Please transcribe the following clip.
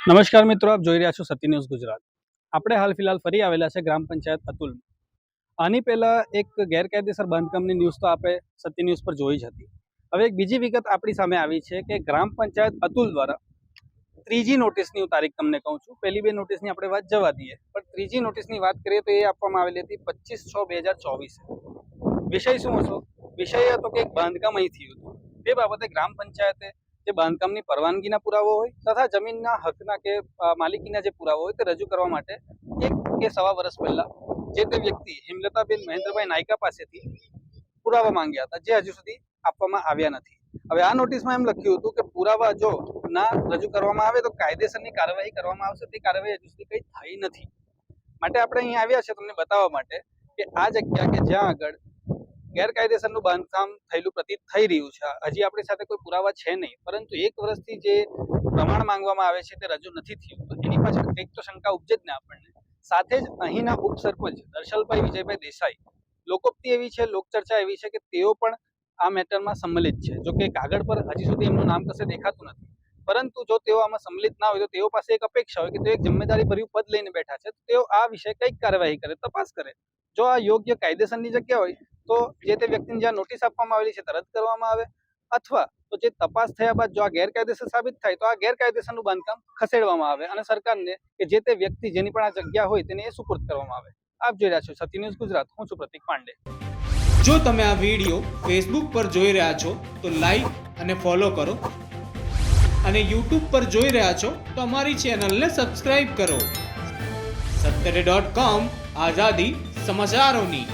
નમસ્કાર મિત્રો, આપ જોઈ રહ્યા છો સત્ય ન્યૂઝ ગુજરાત. આપણે હાલ ફિલહાલ ફરી આવેલા છે ગ્રામ પંચાયત અતુલ. આની પહેલા એક ગેરકાયદેસર બાંધકામની ન્યૂઝ તો આપણે સત્ય ન્યૂઝ પર જોઈ જ હતી. હવે એક બીજી વિગત આપણી સામે આવી છે કે ગ્રામ પંચાયત અતુલ દ્વારા ત્રીજી નોટિસની હું તારીખ તમને કહું છું. પહેલી બે નોટિસની આપણે વાત જવા દઈએ, પણ ત્રીજી નોટિસની વાત કરીએ તો એ આપવામાં આવેલી હતી 25/6/2024. વિષય શું હતો? વિષય હતો કે એક બાંધકામ અહીં થયું હતું. તે બાબતે ગ્રામ પંચાયતે જે બાંધકામની પરવાનગીના પુરાવો હોય તથા જમીનના હકના કે માલિકીના જે પુરાવો હોય તે રજૂ કરવા માટે 1 કે સવા વર્ષ પહેલા જે તે વ્યક્તિ હેમલતાબેન મહેન્દ્રભાઈ નાયકા પાસેથી પુરાવા માંગ્યા હતા, જે હજુ સુધી આપવામાં આવ્યા નથી. હવે આ નોટિસમાં એમ લખ્યું હતું કે પુરાવા જો ના રજૂ કરવામાં આવે તો કાયદેસરની કાર્યવાહી કરવામાં આવશે. તે કાર્યવાહી હજુ સુધી કંઈ થઈ નથી. માટે આપણે અહીં આવ્યા છે તમને બતાવવા માટે કે આ જગ્યા કે જ્યાં આગળ ગેરકાયદેસરનું બાંધકામ થયેલું પ્રતીત થઈ રહ્યું છે. હજી આપણી સાથે કોઈ પુરાવા છે નહીં, પરંતુ 1 વર્ષથી જે પ્રમાણ માંગવામાં આવે છે તે રજૂ નથી થયું. તો એની પાછળ કંઈક તો શંકા ઉપજે જ ને આપણને. સાથે જ અહીંના ઉપસરપંચ દર્શલભાઈ વિજયભાઈ દેસાઈ, લોકોક્તિ એવી છે, લોકચર્ચા એવી છે કે તેઓ પણ આ મેટરમાં સંમલિત છે. જો કે કાગળ પર હજી સુધી એમનું નામ કશે દેખાતું નથી, પરંતુ જો તેઓ આમાં સંમલિત ના હોય તો તેઓ પાસે એક અપેક્ષા હોય કે તેઓ એક જિમ્મેદારીભર્યું પદ લઈને બેઠા છે, તો તેઓ આ વિશે કંઈક કાર્યવાહી કરે, તપાસ કરે. જો આ યોગ્ય કાયદેસરની જગ્યા હોય તો જે તે વ્યક્તિને જ્યાં નોટિસ આપવામાં આવેલી છે તે રદ કરવામાં આવે, અથવા તો જે તપાસ થયા બાદ જો આ ગેરકાયદેસર સાબિત થાય તો આ ગેરકાયદેસરનું બાંધકામ ખસેડવામાં આવે અને સરકારને કે જે તે વ્યક્તિ જેની પણ આ જગ્યા હોય તેને એ સુપુર્દ કરવામાં આવે. આપ જોઈ રહ્યા છો સત્ય ન્યૂઝ ગુજરાત. હું છું પ્રતિક પાંડે. જો તમે આ વિડીયો ફેસબુક પર જોઈ રહ્યા છો તો લાઈક અને ફોલો કરો, અને યુટ્યુબ પર જોઈ રહ્યા છો તો અમારી ચેનલને સબસ્ક્રાઇબ કરો. સત્તરે.com આઝાદી સમાચારોની.